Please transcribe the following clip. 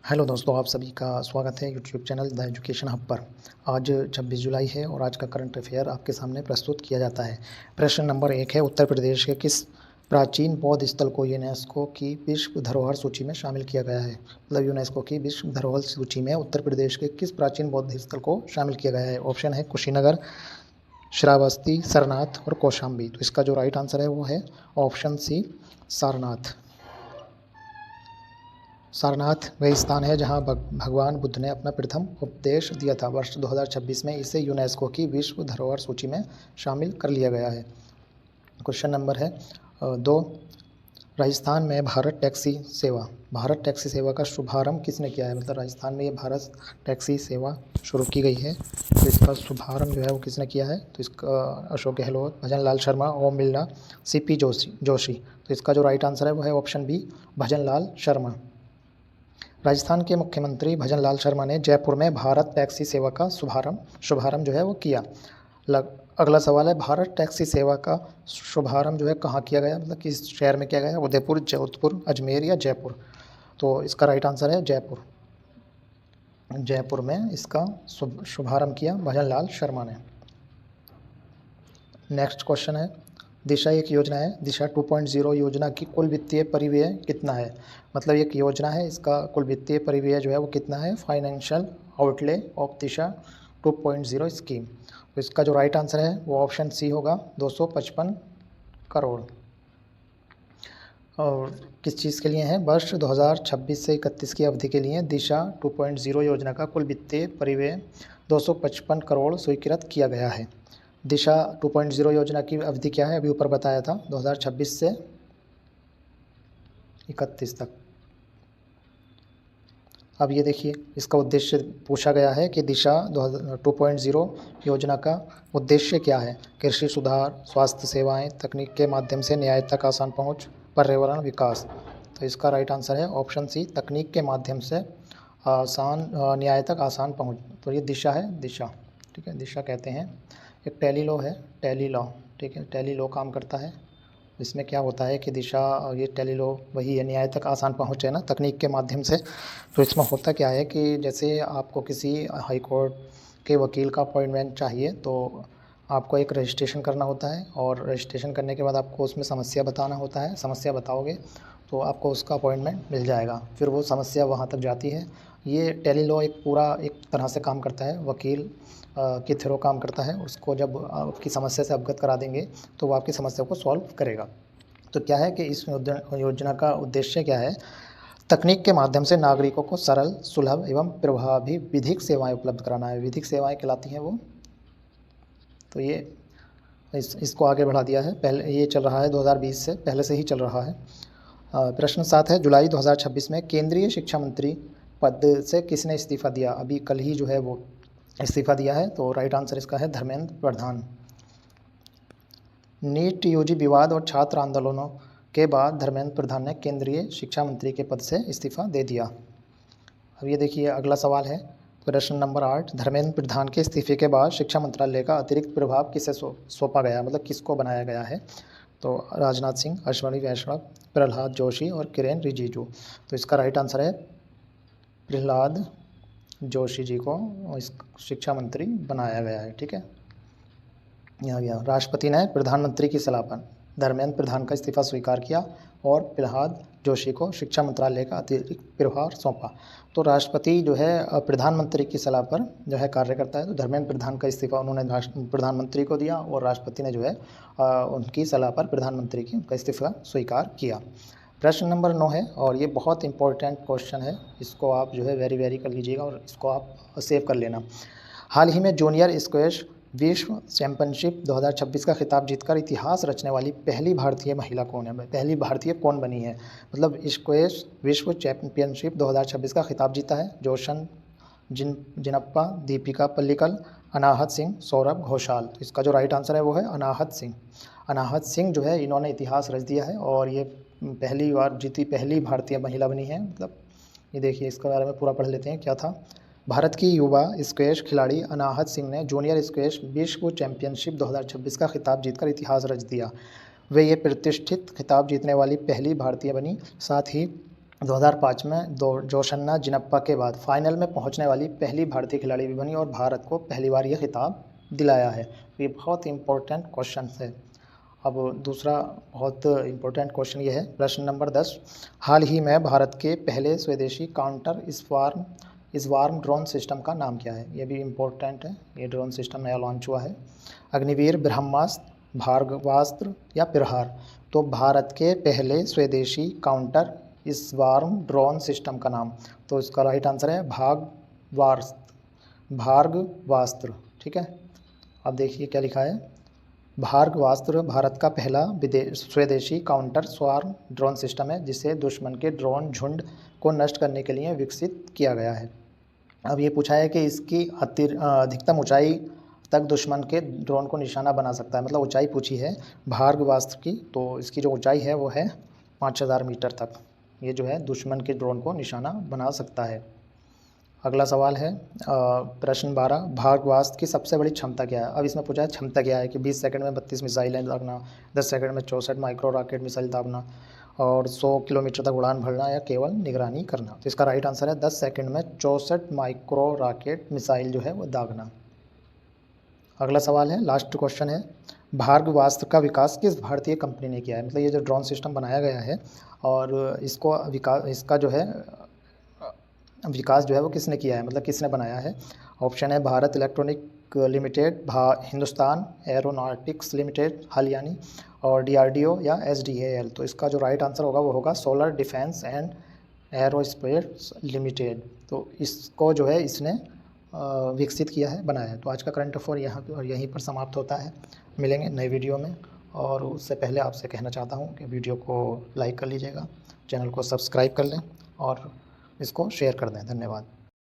Hello दोस्तों, आप सभी का स्वागत है YouTube channel the education hub पर। आज 26 जुलाई है और आज का करंट अफेयर आपके सामने प्रस्तुत किया जाता है। प्रश्न नंबर 1 है, उत्तर प्रदेश के किस प्राचीन बौद्ध स्थल को यूनेस्को की विश्व धरोहर सूची में शामिल किया गया है? मतलब यूनेस्को की विश्व धरोहर सूची में उत्तर प्रदेश के किस प्राचीन बौद्ध स्थल को शामिल किया गया है? ऑप्शन है कुशीनगर, श्रावस्ती, सारनाथ और कौशाम्बी। तो इसका जो राइट आंसर है वो है ऑप्शन सी, सारनाथ। सारनाथ वह स्थान है जहां भगवान बुद्ध ने अपना प्रथम उपदेश दिया था। वर्ष 2026 में इसे यूनेस्को की विश्व धरोहर सूची में शामिल कर लिया गया है। क्वेश्चन नंबर है 2, राजस्थान में भारत टैक्सी सेवा का शुभारंभ किसने किया है? मतलब राजस्थान में ये भारत टैक्सी सेवा शुरू की गई है, तो इसका शुभारंभ जो है वो किसने किया है? तो इसका अशोक गहलोत, भजन लाल शर्मा, ओम बिरला, सीपी जोशी। तो इसका जो राइट आंसर है वो है ऑप्शन बी, भजन लाल शर्मा। राजस्थान के मुख्यमंत्री भजन लाल शर्मा ने जयपुर में भारत टैक्सी सेवा का शुभारंभ जो है वो किया। अगला सवाल है, भारत टैक्सी सेवा का शुभारंभ जो है कहाँ किया गया? मतलब किस शहर में किया गया? उदयपुर, जोधपुर, अजमेर या जयपुर? तो इसका राइट आंसर है जयपुर। जयपुर में इसका शुभारंभ किया भजन लाल शर्मा ने। नेक्स्ट क्वेश्चन है, दिशा एक योजना है, दिशा 2.0 योजना की कुल वित्तीय परिव्यय कितना है? मतलब एक योजना है, इसका कुल वित्तीय परिव्यय जो है वो कितना है? Financial outlay of Disha 2.0 scheme. तो इसका जो राइट आंसर है वो ऑप्शन सी होगा, 255 करोड़। और किस चीज़ के लिए है? वर्ष 2026 से 31 की अवधि के लिए दिशा 2.0 योजना का कुल वित्तीय परिव्यय 255 करोड़ स्वीकृत किया गया है। दिशा 2.0 योजना की अवधि क्या है? अभी ऊपर बताया था, 2026 से 31 तक। अब ये देखिए, इसका उद्देश्य पूछा गया है कि दिशा 2.0 योजना का उद्देश्य क्या है? कृषि सुधार, स्वास्थ्य सेवाएं, तकनीक के माध्यम से न्याय तक आसान पहुंच, पर्यावरण विकास। तो इसका राइट आंसर है ऑप्शन सी, तकनीक के माध्यम से न्याय तक आसान पहुंच। तो ये दिशा है, दिशा, ठीक है, दिशा कहते हैं। एक टेली लॉ है, टेली लॉ, ठीक है, टेली लॉ काम करता है। इसमें क्या होता है कि दिशा, ये टेली लॉ वही है, न्याय तक आसान पहुँच है ना, तकनीक के माध्यम से। तो इसमें होता क्या है कि जैसे आपको किसी हाई कोर्ट के वकील का अपॉइंटमेंट चाहिए, तो आपको एक रजिस्ट्रेशन करना होता है और रजिस्ट्रेशन करने के बाद आपको उसमें समस्या बताना होता है। समस्या बताओगे तो आपको उसका अपॉइंटमेंट मिल जाएगा, फिर वो समस्या वहाँ तक जाती है। ये टेली लॉ एक पूरा एक तरह से काम करता है, वकील के थ्रू काम करता है। उसको जब आपकी समस्या से अवगत करा देंगे तो वो आपकी समस्या को सॉल्व करेगा। तो क्या है कि इस योजना का उद्देश्य क्या है? तकनीक के माध्यम से नागरिकों को सरल, सुलभ एवं प्रभावी विधिक सेवाएं उपलब्ध कराना है। विधिक सेवाएं कहलाती हैं वो। तो ये इसको आगे बढ़ा दिया है। पहले ये चल रहा है 2020 से, पहले से ही चल रहा है। प्रश्न 7 है, जुलाई 2026 में केंद्रीय शिक्षा मंत्री पद से किसने इस्तीफा दिया? अभी कल ही जो है वो इस्तीफा दिया है। तो राइट आंसर इसका है धर्मेंद्र प्रधान। नीट यूजी विवाद और छात्र आंदोलनों के बाद धर्मेंद्र प्रधान ने केंद्रीय शिक्षा मंत्री के पद से इस्तीफा दे दिया। अब ये देखिए, अगला सवाल है, प्रश्न नंबर 8, धर्मेंद्र प्रधान के इस्तीफे के बाद शिक्षा मंत्रालय का अतिरिक्त प्रभाव किसे सौंपा गया? मतलब किसको बनाया गया है? तो राजनाथ सिंह, अश्विनी वैष्णव, प्रहलाद जोशी और किरेन रिजिजू। तो इसका राइट आंसर है प्रहलाद जोशी जी को इस शिक्षा मंत्री बनाया गया है, ठीक है। यहाँ गया, राष्ट्रपति ने प्रधानमंत्री की सलाह पर धर्मेंद्र प्रधान का इस्तीफा स्वीकार किया और प्रहलाद जोशी को शिक्षा मंत्रालय का अतिरिक्त प्रभार सौंपा। तो राष्ट्रपति जो है प्रधानमंत्री की सलाह पर जो है कार्य करता है। तो धर्मेंद्र प्रधान का इस्तीफा उन्होंने प्रधानमंत्री को दिया और राष्ट्रपति ने जो है उनकी सलाह पर प्रधानमंत्री की उनका इस्तीफा स्वीकार किया। प्रश्न नंबर 9 है और ये बहुत इंपॉर्टेंट क्वेश्चन है, इसको आप जो है वेरी कर लीजिएगा और इसको आप सेव कर लेना। हाल ही में जूनियर स्क्वैश विश्व चैंपियनशिप 2026 का खिताब जीतकर इतिहास रचने वाली पहली भारतीय महिला कौन है? पहली भारतीय कौन बनी है? मतलब स्क्वैश विश्व चैंपियनशिप 2026 का खिताब जीता है जोशन जिनप्पा, दीपिका पल्लिकल, अनाहत सिंह, सौरभ घोषाल। तो इसका जो राइट आंसर है वो है अनाहत सिंह। अनाहत सिंह जो है इन्होंने इतिहास रच दिया है और ये पहली बार जीती पहली भारतीय महिला बनी है। मतलब ये देखिए, इसके बारे में पूरा पढ़ लेते हैं क्या था। भारत की युवा स्क्वैश खिलाड़ी अनाहत सिंह ने जूनियर स्क्वैश विश्व चैंपियनशिप 2026 का खिताब जीतकर इतिहास रच दिया। वे ये प्रतिष्ठित खिताब जीतने वाली पहली भारतीय बनी। साथ ही 2005 में जोशन्ना जिनप्पा के बाद फाइनल में पहुंचने वाली पहली भारतीय खिलाड़ी भी बनी और भारत को पहली बार यह खिताब दिलाया है। ये बहुत इंपॉर्टेंट क्वेश्चन है। अब दूसरा बहुत इंपॉर्टेंट क्वेश्चन ये है, प्रश्न नंबर 10, हाल ही में भारत के पहले स्वदेशी काउंटर स्वार्म ड्रोन सिस्टम का नाम क्या है? ये भी इम्पोर्टेंट है। ये ड्रोन सिस्टम नया लॉन्च हुआ है। अग्निवीर, ब्रह्मास्त्र, भार्गवास्त्र या प्रहार? तो भारत के पहले स्वदेशी काउंटर स्वार्म ड्रोन सिस्टम का नाम, तो इसका राइट आंसर है भार्गवास्त्र। ठीक है, अब देखिए क्या लिखा है। भार्गवास्त्र भारत का पहला स्वदेशी काउंटर स्वार्म ड्रोन सिस्टम है जिसे दुश्मन के ड्रोन झुंड को नष्ट करने के लिए विकसित किया गया है। अब ये पूछा है कि इसकी अधिकतम ऊंचाई तक दुश्मन के ड्रोन को निशाना बना सकता है, मतलब ऊंचाई पूछी है भार्गवास्त्र की, तो इसकी जो ऊंचाई है वो है 5000 मीटर तक। ये जो है दुश्मन के ड्रोन को निशाना बना सकता है। अगला सवाल है प्रश्न 12, भार्गवास्त्र की सबसे बड़ी क्षमता क्या है? अब इसमें पूछा है क्षमता क्या है कि 20 सेकंड में 32 मिसाइलें दागना, 10 सेकंड में 64 माइक्रो रॉकेट मिसाइल दागना और 100 किलोमीटर तक उड़ान भरना या केवल निगरानी करना। तो इसका राइट आंसर है 10 सेकंड में 64 माइक्रो रॉकेट मिसाइल जो है वो दागना। अगला सवाल है, लास्ट क्वेश्चन है, भार्गवास्त्र का विकास किस भारतीय कंपनी ने किया है? मतलब ये जो ड्रोन सिस्टम बनाया गया है और इसका जो है विकास जो है वो किसने किया है, मतलब किसने बनाया है? ऑप्शन है Bharat electronics limited, Hindustan aeronautics limited हरियाणी और DRDO या SDAL। तो इसका जो राइट आंसर होगा वो होगा solar defence and aerospace limited. तो इसको जो है इसने विकसित किया है, बनाया है। तो आज का करंट अफेयर यहाँ पर यहीं पर समाप्त होता है। मिलेंगे नई वीडियो में, और उससे पहले आपसे कहना चाहता हूँ कि वीडियो को लाइक कर लीजिएगा, चैनल को सब्सक्राइब कर लें और इसको शेयर कर दें। धन्यवाद।